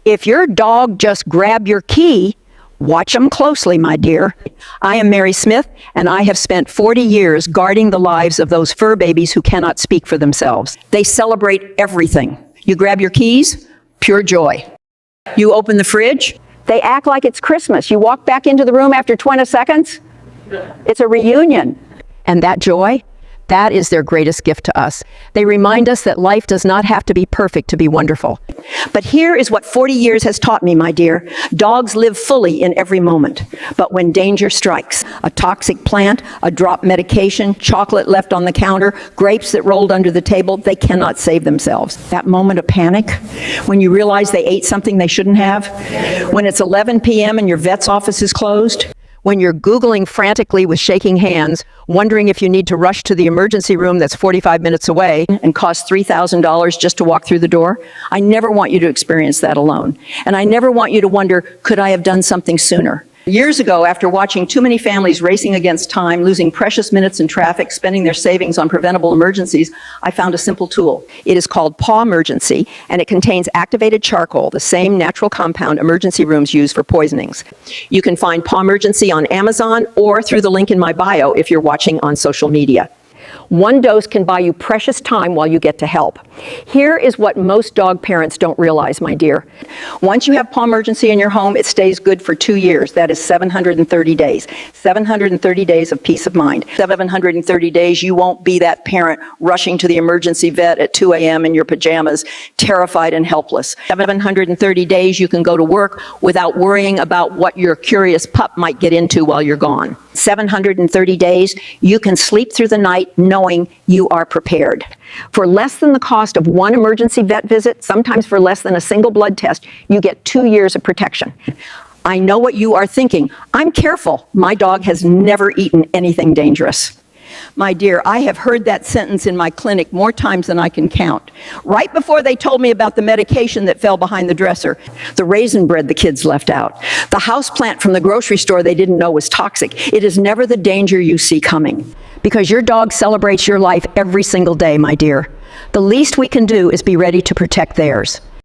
If your dog just grabbed your key, watch them closely, my dear. I am Mary Smith, and I have spent 40 years guarding the lives of those fur babies who cannot speak for themselves. They celebrate everything. You grab your keys, pure joy. You open the fridge, they act like it's Christmas. You walk back into the room after 20 seconds, it's a reunion. And that joy, that is their greatest gift to us. They remind us that life does not have to be perfect to be wonderful. But here is what 40 years has taught me, my dear. Dogs live fully in every moment. But when danger strikes, a toxic plant, a dropped medication, chocolate left on the counter, grapes that rolled under the table, they cannot save themselves. That moment of panic, when you realize they ate something they shouldn't have, when it's 11 p.m. and your vet's office is closed, when you're Googling frantically with shaking hands, wondering if you need to rush to the emergency room that's 45 minutes away and cost $3,000 just to walk through the door. I never want you to experience that alone. And I never want you to wonder, could I have done something sooner? Years ago, after watching too many families racing against time, losing precious minutes in traffic, spending their savings on preventable emergencies, I found a simple tool. It is called Paw Emergency, and it contains activated charcoal, the same natural compound emergency rooms use for poisonings. You can find Paw Emergency on Amazon or through the link in my bio if you're watching on social media. One dose can buy you precious time while you get to help. Here is what most dog parents don't realize, my dear. Once you have Paw Emergency in your home, it stays good for 2 years. That is 730 days. 730 days of peace of mind. 730 days you won't be that parent rushing to the emergency vet at 2 a.m. in your pajamas, terrified and helpless. 730 days you can go to work without worrying about what your curious pup might get into while you're gone. 730 days you can sleep through the night knowing you are prepared. For less than the cost of one emergency vet visit, sometimes for less than a single blood test, you get 2 years of protection. I know what you are thinking. I'm careful. My dog has never eaten anything dangerous. My dear, I have heard that sentence in my clinic more times than I can count. Right before they told me about the medication that fell behind the dresser, the raisin bread the kids left out, the house plant from the grocery store they didn't know was toxic. It is never the danger you see coming. Because your dog celebrates your life every single day, my dear. The least we can do is be ready to protect theirs.